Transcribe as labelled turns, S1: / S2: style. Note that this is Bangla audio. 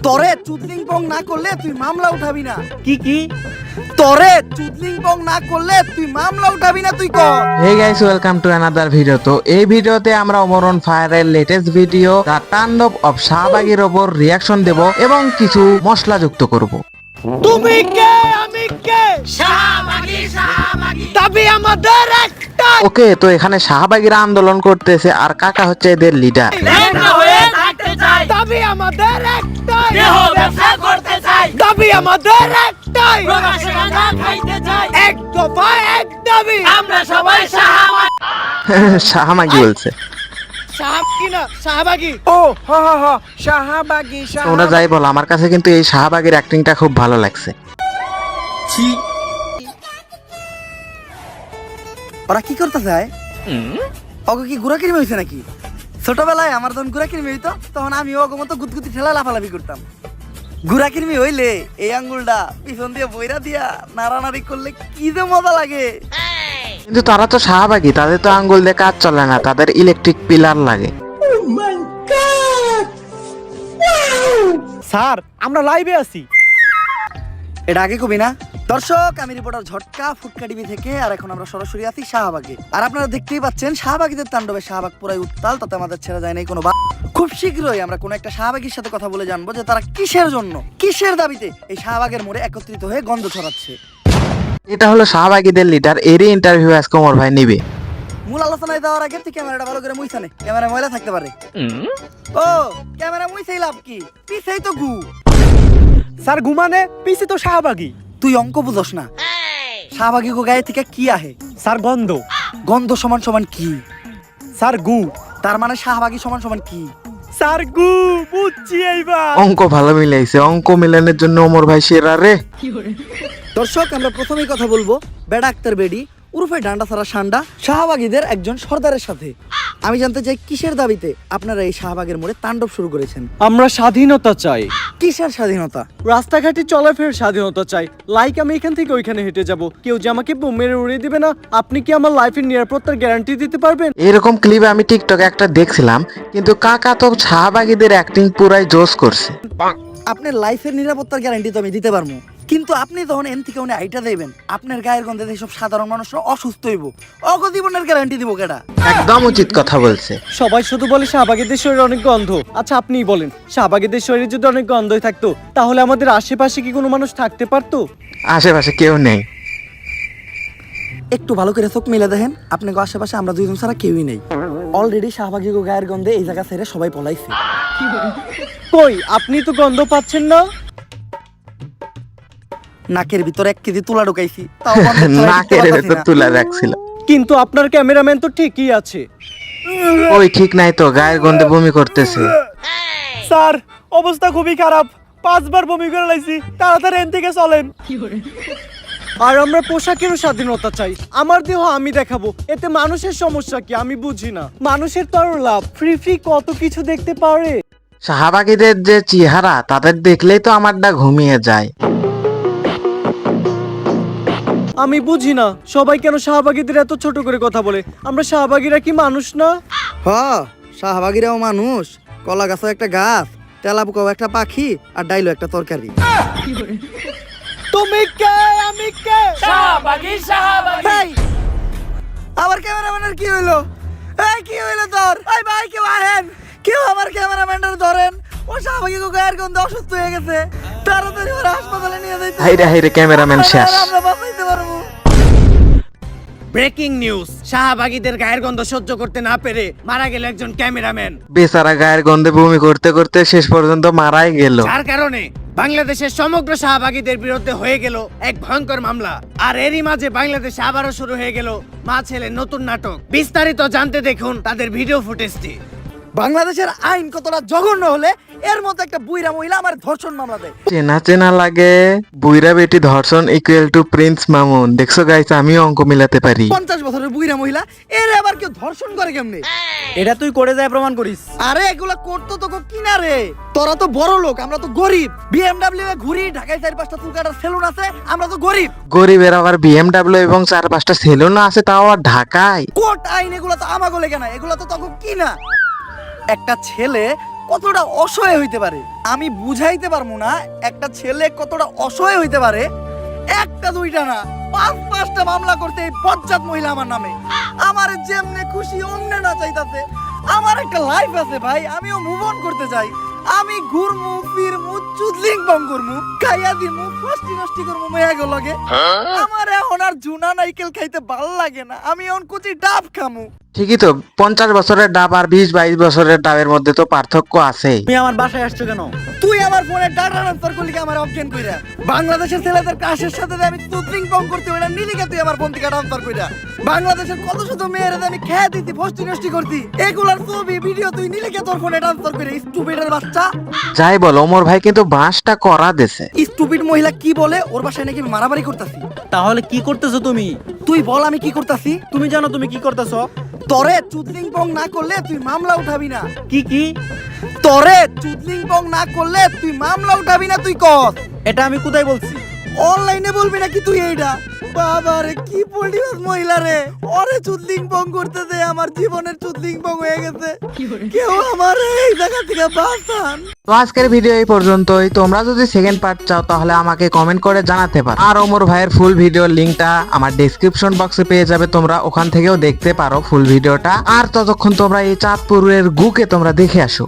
S1: তোরে চুদলিং পং না করলে তুই মামলা উঠাবি না।
S2: কি
S1: তোরে চুদলিং পং না করলে তুই মামলা উঠাবি না, তুই কর।
S3: Hey guys, welcome to another video. তো এই ভিডিওতে আমরা ওমর অন ফায়ারের লেটেস্ট ভিডিও দ্য তাণ্ডব অফ শাহবাগীর ওপর রিয়াকশন দেব এবং কিছু মশলা যুক্ত করব।
S2: তুমি কে আমি কে? শাহবাগী দাবি আমাদের একটাই।
S3: ওকে, তো এখানে শাহবাগীরা আন্দোলন করতেছে আর কাকা হচ্ছে এদের লিডার।
S2: লেখা হয়ে থাকতে চাই। দাবি আমাদের একটাই। দেহ ব্যবসা করতে চাই। দাবি আমাদের একটাই। প্রবাসে গাঁজা খাইতে চাই। এক দফা এক দাবি। আমরা সবাই
S3: শাহবাগী বলছে।
S2: শাহবাগী।
S1: ও হা হা হা, শাহবাগী।
S3: তোমরা যাই বলো, আমার কাছে কিন্তু এই শাহবাগীর অ্যাক্টিংটা খুব ভালো লাগছে।
S1: ওরা কি করতে চায়? ওকে কি গুড়া কিরমি হয়েছে নাকি? ছোটবেলায় আমার যখন গুড়া কিরমি হইতো তখন আমি ওকে মতো গুদগুদি ঠেলা লাফালাফি করতাম। গুড়া কিরমি হইলে এই আঙ্গুলটা পিছন দিয়ে বইরা দিয়া নাড়ানাড়ি করলে কি যে মজা লাগে।
S3: কিন্তু তারা তো শাহবাগী, তাদের তো আঙ্গুল দিয়ে কাজ চলে না, তাদের ইলেকট্রিক পিলার লাগে।
S2: স্যার, আমরা লাইভে আছি।
S1: এটা আগে কবি না? দর্শক, আমি রিপোর্টার ঝটকা ফুটকা টিভি থেকে, আর এখন আমরা সরাসরি আছি শাহবাগে। আর আপনারা দেখতেই পাচ্ছেন শাহবাগীদের তাণ্ডবে শাহবাগ পুরাই উত্তাল, তাতে আমাদের ছেড়ে যায় নাই কোনো। খুব শীঘ্রই আমরা কোনো একটা শাহবাগীর সাথে কথা বলে জানবো যে তারা কিসের জন্য, কিসের দাবিতে এই শাহবাগের মোড়ে একত্রিত হয়ে গন্ধ ছড়াচ্ছে।
S3: এটা হলো শাহবাগীদের লিডার, এরই ইন্টারভিউ আজকে ওমর ভাই নিবে।
S1: মূল আলোচনায় যাওয়ার আগে তুই ক্যামেরাটা ভালো করে মুইছানে, ক্যামেরা ময়লা থাকতে পারে। ও ক্যামেরা মুইছেই লাভ কি, পিছেই তো গু।
S2: স্যার, ঘুমানে পিছে তো শাহবাগী।
S1: তুই অঙ্ক বুঝস না। শাহবাগী গো গায়ে থেকে কি আহে?
S2: স্যার, গন্ধ।
S1: গন্ধ সমান সমান কি?
S2: স্যার, গু।
S1: তার মানে শাহবাগী সমান সমান কি?
S2: স্যার, গু। বুঝছি এইবার।
S3: অঙ্ক ভালো মিলাইছে, অঙ্ক মিলানোর জন্য ওমর ভাই সেরা রে।
S1: দর্শক, আমরা প্রথমেই কথা বলবো বেডা আক্তার বেডি উরফে ডান্ডা সারা সান্ডা শাহবাগীদের একজন সর্দারের সাথে। আমি জানতে চাই কিসের দাবিতে আপনারা এই শাহবাগের মোড়ে তাণ্ডব শুরু করেছেন?
S2: আমরা স্বাধীনতা চাই।
S1: কিসের স্বাধীনতা?
S2: রাস্তাঘাটে চলাফেরার স্বাধীনতা চাই। লাইক আমি এখান থেকে ওইখানে হেঁটে যাব, কেউ যে আমাকে বোম মেরে উড়িয়ে দিবে না। আপনি কি আমার লাইফের নিরাপত্তার গ্যারান্টি দিতে পারবেন?
S3: এরকম ক্লিপ আমি টিকটকে একটা দেখছিলাম, কিন্তু কাকা তো শাহবাগীদের অ্যাক্টিং পুরাই জোস করছে।
S1: আপনার লাইফের নিরাপত্তার গ্যারান্টি তো আমি দিতে পারবো, কিন্তু আপনি যখন এন থেকে উনি আইটা দেবেন, আপনার গায়ের গন্ধে সব সাধারণ মানুষরা অসুস্থ হইব, অগজীবনের গ্যারান্টি দিব কেডা?
S3: একদম উচিত কথা বলছে।
S2: সবাই শুধু বলে শাহবাগীদের শরীরে অনেক গন্ধ। আচ্ছা, আপনিই বলেন, শাহবাগীদের শরীরে যদি অনেক গন্ধই থাকতো তাহলে আমাদের আশেপাশে কি কোনো মানুষ থাকতে পারতো?
S3: আশেপাশে কেউ নেই।
S1: একটু ভালো করে চোখ মিলে দেখেন, আপনাকে আশেপাশে আমরা দুইজন ছাড়া কেউই নেই। অলরেডি শাহবাগী গো গায়ের গন্ধে এই জায়গা ছেড়ে সবাই পলাইছে।
S2: কই, আপনি তো গন্ধ পাচ্ছেন না?
S1: নাকের ভিতরে 1 কেজি তুলা ঢুকাইছি, তাও গন্ধ ছাড়া
S3: নাকের
S1: কিছু
S3: ভেতর
S1: পাচ্ছি না।
S3: তুলা রাখছিল।
S2: কিন্তু আপনার ক্যামেরাম্যান তো ঠিকই আছে।
S3: ওই ঠিক নাই তো, গায়ের গন্ধে বমি করতেছে।
S2: স্যার, অবস্থা খুবই খারাপ। 5 বার বমি করে লাইছি। তাড়াতাড়ি এখান থেকে চলেন। আর আমরা পোশাকেরও স্বাধীনতা চাই। আমার দেহ আমি দেখাবো, এতে মানুষের সমস্যা কি আমি বুঝি না। মানুষের তো আরো লাভ, ফ্রি কত কিছু দেখতে পারে।
S3: শাহবাগীদের যে চেহারা, তাদের দেখলেই তো আমারটা ঘুমিয়ে যায়।
S2: আমি বুঝি না সবাই কেন শাহবাগীদের এত ছোট করে কথা বলে। আমরা শাহবাগীরা কি মানুষ না?
S1: হ্যাঁ, শাহবাগীরাও মানুষ। কলা গাছও একটা গাছ, তেলাপোকাও একটা পাখি, আর ডাইলো একটা তরকারি।
S2: তুমি কে আমি কে? শাহবাগী।
S1: এই, আমার ক্যামেরাম্যানের কি হইলো? এই কি হইলো তোর? এই ভাই, কেউ আহেন, কেউ আমার ক্যামেরাম্যানটার ধরেন। ও শাহবাগী গো গায়ের গন্ধে অসুস্থ হয়ে গেছে, তাড়াতাড়ি ওরা হাসপাতালে নিয়ে যাইতে।
S3: হাইরে হাইরে, ক্যামেরাম্যান শেষ।
S1: আমরা বাঁচাইতে পারবো।
S2: ব্রেকিং নিউজ, শাহবাগীদের গায়ের গন্ধ সহ্য করতে না পেরে মারা গেল একজন ক্যামেরাম্যান।
S3: বেচারা গায়ের গন্ধে বমি করতে করতে শেষ পর্যন্ত মারাই গেল।
S2: যার কারণে বাংলাদেশের সমগ্র শাহবাগীদের বিরুদ্ধে হয়ে গেল এক ভয়ঙ্কর মামলা। আর এরই মাঝে বাংলাদেশে আবারও শুরু হয়ে গেল মা ছেলের নতুন নাটক। বিস্তারিত জানতে দেখুন তাদের ভিডিও ফুটেজটি।
S1: বাংলাদেশের আইন কতটা জঘন্য হলে এর মধ্যে একটা বুইরা মহিলা আমার ধর্ষণ মামলা দেয়।
S3: চেনা চেনা লাগে, বুইরা বেটি ধর্ষণ ইকুয়াল টু প্রিন্স মামুন। দেখছো গাইস, আমিও অঙ্ক মিলাতে পারি।
S1: 50 বছরের বুইরা মহিলা, এর আবার কেউ ধর্ষণ করে কেমনে?
S2: এটা তুই করে যায় প্রমাণ করিস।
S1: আরে এগুলা করতো তো কিনা রে? তোরা তো বড় লোক, আমরা তো গরিব। বিএমডব্লিউ এ ঘুরি, ঢাকায় 4-5টা চুল কাটার সেলুন আছে, আমরা তো গরিব।
S3: গরিবের আবার বিএমডব্লিউ এবং 4-5টা সেলুন আছে, তাও আর ঢাকায়।
S1: কোর্ট আইন এগুলা তো আমাগো লেগে না, এগুলা তো তখন কিনা। একটা ছেলে কতটা অসহায় হইতে পারে। আমি বুঝাইতে পারবো না একটা ছেলে কতটা অসহায় হইতে পারে। একটা দুইটা না, 5-5টা মামলা করতে এই বজ্জাত মহিলা আমার নামে। আমার যেমনে খুশি অমনে না চাইতাছে। আমার একটা লাইফ আছে ভাই, আমিও মুভ অন করতে চাই। আমি ঘুরমু ফিরমু চুদলিং বং করমু, খাইয়া দিমু, ফষ্টি নষ্টি করমু মেয়াগো লগে। আমার এখন আর জুনা নাইকেল খাইতে ভাল লাগে না, আমি এখন কুচি ডাব খামু।
S3: ঠিকই তো, 50 বছরের ডাব আর 20-22 বছরের ডাবের মধ্যে তো পার্থক্য আছে।
S2: তুমি আমার বাসায় আসছো কেন?
S1: তুই আমার ফোনে ডাটা ট্রান্সফার করলি কি আমার অজ্ঞান কইরা? বাংলাদেশের ছেলেদের ক্রাশের সাথে যে আমি চুদলিং বং করতে ওইটা নিলি কে তুই আমার ফোন থেকে ট্রান্সফার কইরা? বাংলাদেশের কত শত মেয়েরা আমি খেয়ে দিতি, ফষ্টি নষ্টি করতি, এগুলার ছবি ভিডিও তুই নিলি কে তোর ফোনে ট্রান্সফার করে? স্টুপিডের বাচ্চা।
S3: যাই বল, ওমর ভাই কিন্তু বাঁশটা করা দেছে।
S1: স্টুপিড মহিলা কি বলে? ওর বাসায় নাকি আমি মারামারি করতাছি।
S2: তাহলে কি করতেছো তুমি?
S1: তুই বল আমি কি করতাছি?
S2: তুমি জানো তুমি কি করতেছো?
S1: তরে চুদলিং বং না করলে তুই মামলা উঠাবি না।
S2: কি?
S1: তরে চুদলিং বং না করলে তুই মামলা উঠাবি না, তুই কর।
S2: এটা আমি কোথায় বলছি?
S1: অনলাইনে বলবি নাকি তুই এইটা? বাবা রে কি পল্টিবাস মহিলা রে, ওরে চুদলিং বং করতে দে, আমার জীবনের চুদলিং বং হয়ে গেছে। কেউ আমার এই জায়গা থেকে বাঁচান।
S3: তো আজকের ভিডিও এই পর্যন্তই। তোমরা যদি সেকেন্ড পার্ট চাও তাহলে আমাকে কমেন্ট করে জানাতে পারো। আর ওমর ভাইয়ের ফুল ভিডিওর লিংকটা আমার ডেসক্রিপশন বক্সে পেয়ে যাবে, তোমরা ওখান থেকেও দেখতে পারো ফুল ভিডিওটা। আর ততক্ষণ তোমরা এই চাঁদপুরের গুকে তোমরা দেখে আসো।